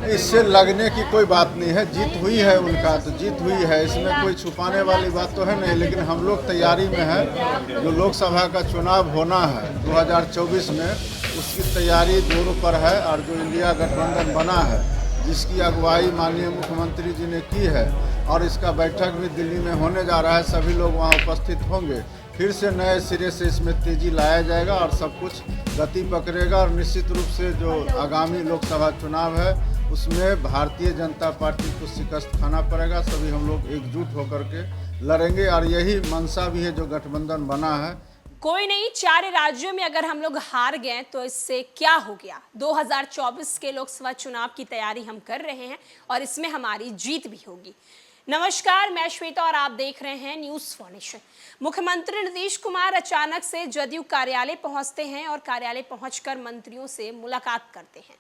इससे लगने की कोई बात नहीं है, जीत हुई है उनका तो जीत हुई है, इसमें कोई छुपाने वाली बात तो है नहीं। लेकिन हम लोग तैयारी में है, जो लोकसभा का चुनाव होना है 2024 में, उसकी तैयारी जोरों पर है। और जो इंडिया गठबंधन बना है, जिसकी अगुवाई माननीय मुख्यमंत्री जी ने की है, और इसका बैठक भी दिल्ली में होने जा रहा है, सभी लोग वहाँ उपस्थित होंगे। फिर से नए सिरे से इसमें तेज़ी लाया जाएगा और सब कुछ गति पकड़ेगा। और निश्चित रूप से जो आगामी लोकसभा चुनाव है, उसमें भारतीय जनता पार्टी को शिकस्त खाना पड़ेगा। सभी हम लोग एकजुट होकर के लड़ेंगे और यही मंशा भी है जो गठबंधन बना है। कोई नहीं, 4 राज्यों में अगर हम लोग हार गए तो इससे क्या हो गया। 2024 के लोकसभा चुनाव की तैयारी हम कर रहे हैं और इसमें हमारी जीत भी होगी। नमस्कार, मैं श्वेता और आप देख रहे हैं न्यूज़ फॉर नेशन। मुख्यमंत्री नीतीश कुमार अचानक से जदयू कार्यालय पहुंचते हैं और कार्यालय पहुंचकर मंत्रियों से मुलाकात करते हैं।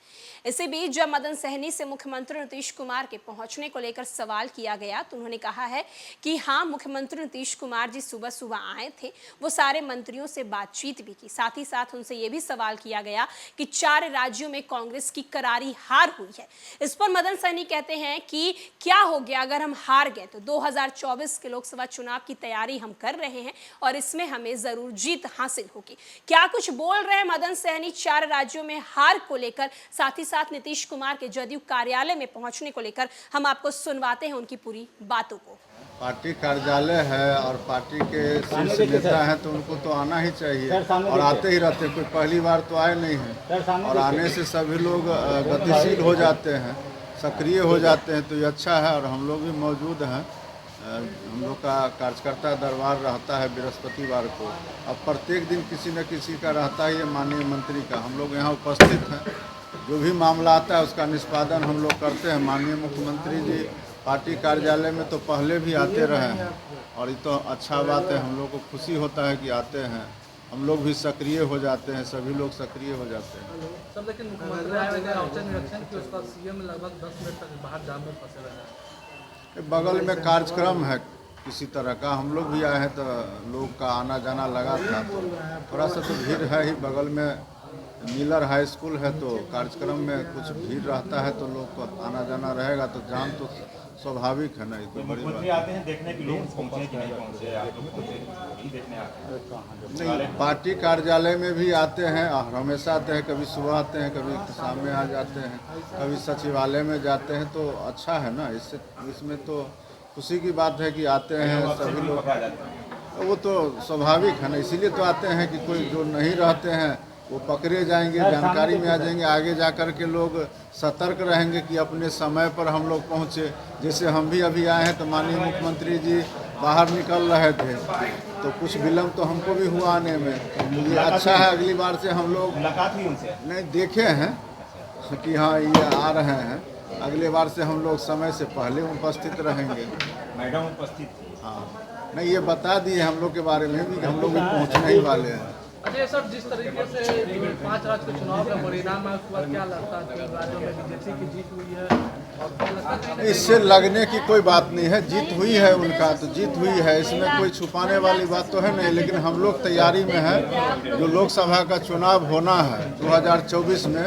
इसी बीच जब मदन सहनी से मुख्यमंत्री नीतीश कुमार के पहुंचने को लेकर सवाल किया गया तो उन्होंने कहा है कि हाँ, मुख्यमंत्री नीतीश कुमार जी सुबह सुबह आए थे, वो सारे मंत्रियों से बातचीत भी की। साथ ही साथ उनसे ये भी सवाल किया गया कि 4 राज्यों में कांग्रेस की करारी हार हुई है। इस पर मदन सहनी कहते हैं कि क्या हो गया अगर हम हार गए तो 2024 के लोकसभा चुनाव की तैयारी हम कर रहे हैं और इसमें हमें जरूर जीत हासिल होगी। क्या कुछ बोल रहे हैं मदन सहनी 4 राज्यों में हार को लेकर, साथ ही साथ नीतीश कुमार के जदयू कार्यालय में पहुंचने को लेकर, हम आपको सुनवाते हैं उनकी पूरी बातों को। पार्टी कार्यालय है और पार्टी के शीर्ष नेता हैं तो उनको तो आना ही चाहिए और आते ही रहते, कोई पहली बार तो आए नहीं हैं। और आने से सभी लोग गतिशील हो जाते हैं, सक्रिय हो जाते हैं, तो ये अच्छा है। और हम लोग भी मौजूद हैं। हम लोग का कार्यकर्ता दरबार रहता है बृहस्पतिवार को। अब प्रत्येक दिन किसी न किसी का रहता ही है, माननीय मंत्री का। हम लोग यहाँ उपस्थित हैं, जो भी मामला आता है उसका निष्पादन हम लोग करते हैं। माननीय मुख्यमंत्री जी पार्टी कार्यालय में तो पहले भी आते रहे हैं और ये तो अच्छा बात है, हम लोग को खुशी होता है कि आते हैं। हम लोग भी सक्रिय हो जाते हैं, सभी लोग सक्रिय हो जाते हैं। सर, लेकिन मुख्यमंत्री आए हुए ऑप्शन निरीक्षण कि उसका सीएम लगभग 10 मिनट तक बाहर जाम में फंसे रहे हैं। बगल में कार्यक्रम है किसी तरह का, हम लोग भी आए हैं तो लोग का आना जाना लगा था, तो थोड़ा सा तो भीड़ है ही। बगल में मिलर हाई स्कूल है तो कार्यक्रम में कुछ भीड़ रहता है तो लोग को आना जाना रहेगा, तो जाम तो स्वाभाविक है ना। ये कोई बड़ी बात आते हैं देखने के लिए, पहुंचे कि नहीं पहुंचे, आप लोग पहुंचे नहीं देखने आते हैं? नहीं, पार्टी कार्यालय में भी आते हैं और हमेशा आते हैं। कभी सुबह आते हैं, कभी शाम में आ जाते हैं, कभी सचिवालय में जाते हैं, तो अच्छा है ना। इसमें तो खुशी की बात है कि आते हैं सभी लोग। वो तो स्वाभाविक है ना, इसीलिए तो आते हैं कि कोई जो नहीं रहते हैं वो पकड़े जाएंगे, जानकारी में आ जाएंगे। आगे जा कर के लोग सतर्क रहेंगे कि अपने समय पर हम लोग पहुँचे। जैसे हम भी अभी आए हैं तो माननीय मुख्यमंत्री जी बाहर निकल रहे थे तो कुछ विलम्ब तो हमको भी हुआ आने में। ये अच्छा है, अगली बार से हम लोग मुलाकात हुई उनसे? नहीं, देखे हैं कि हाँ ये आ रहे हैं। अगले बार से हम लोग समय से पहले उपस्थित रहेंगे। मैडम उपस्थित थी? हाँ, नहीं, ये बता दिए हम लोग के बारे में भी कि हम लोग भी पहुँचने ही वाले हैं। अच्छा सर, जिस तरीके से 5 राज्य के चुनाव का परिणाम है, उसके बाद क्या लगता है कि राज्यों में बीजेपी की जीत हुई है और क्या लगता है? इससे लगने की कोई बात नहीं है, जीत हुई है उनका तो जीत हुई है, इसमें कोई छुपाने वाली बात तो है नहीं। लेकिन हम लोग तैयारी में है, जो लोकसभा का चुनाव होना है 2024 में,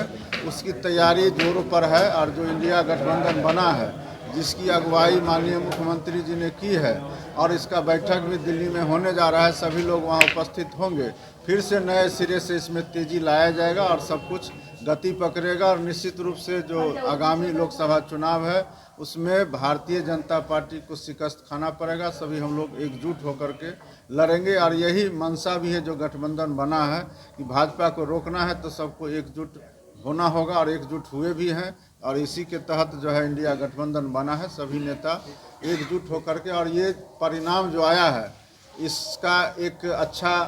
उसकी तैयारी जोरों पर है। और जो इंडिया गठबंधन बना है, जिसकी अगुवाई माननीय मुख्यमंत्री जी ने की है, और इसका बैठक भी दिल्ली में होने जा रहा है, सभी लोग वहाँ उपस्थित होंगे। फिर से नए सिरे से इसमें तेज़ी लाया जाएगा और सब कुछ गति पकड़ेगा। और निश्चित रूप से जो आगामी लोकसभा चुनाव है, उसमें भारतीय जनता पार्टी को शिकस्त खाना पड़ेगा। सभी हम लोग एकजुट होकर के लड़ेंगे और यही मंशा भी है जो गठबंधन बना है कि भाजपा को रोकना है तो सबको एकजुट होना होगा, और एकजुट हुए भी हैं। और इसी के तहत जो है इंडिया गठबंधन बना है, सभी नेता एकजुट होकर के। और ये परिणाम जो आया है, इसका एक अच्छा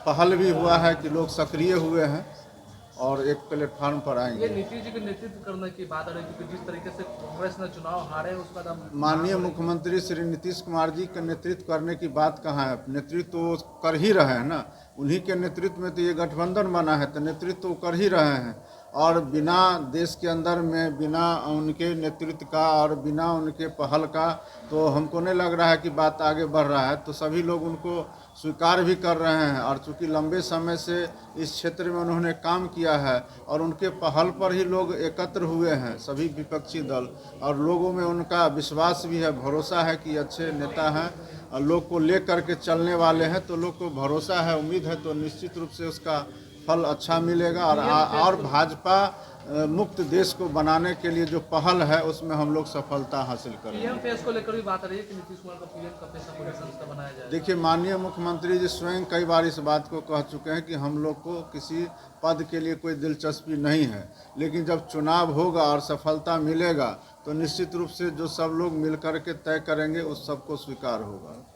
पहल भी हुआ है कि लोग सक्रिय हुए हैं और एक प्लेटफार्म पर आएंगे। ये नीतीश जी के नेतृत्व करने की बात आ रही है, क्योंकि जिस तरीके से कांग्रेस ने चुनाव हारे उसका नाम माननीय मुख्यमंत्री श्री नीतीश कुमार जी के नेतृत्व करने की बात कहाँ है? नेतृत्व तो कर ही रहे हैं ना, उन्हीं के नेतृत्व में तो ये गठबंधन बना है, तो नेतृत्व तो कर ही रहे हैं। और बिना देश के अंदर में बिना उनके नेतृत्व का और बिना उनके पहल का तो हमको नहीं लग रहा है कि बात आगे बढ़ रहा है। तो सभी लोग उनको स्वीकार भी कर रहे हैं और चूँकि लंबे समय से इस क्षेत्र में उन्होंने काम किया है और उनके पहल पर ही लोग एकत्र हुए हैं सभी विपक्षी दल, और लोगों में उनका विश्वास भी है, भरोसा है कि अच्छे नेता हैं और लोग को ले करके चलने वाले हैं। तो लोग को भरोसा है, उम्मीद है, तो निश्चित रूप से उसका फल अच्छा मिलेगा। और भाजपा मुक्त देश को बनाने के लिए जो पहल है उसमें हम लोग सफलता हासिल करेंगे। पीएम फेस को लेकर भी बात आ रही है कि नीतीश कुमार को पीएम का पैसा पूरे संस्था बनाया जाए। देखिए, माननीय मुख्यमंत्री जी स्वयं कई बार इस बात को कह चुके हैं कि हम लोग को किसी पद के लिए कोई दिलचस्पी नहीं है, लेकिन जब चुनाव होगा और सफलता मिलेगा तो निश्चित रूप से जो सब लोग मिलकर के तय करेंगे उस सबको स्वीकार होगा।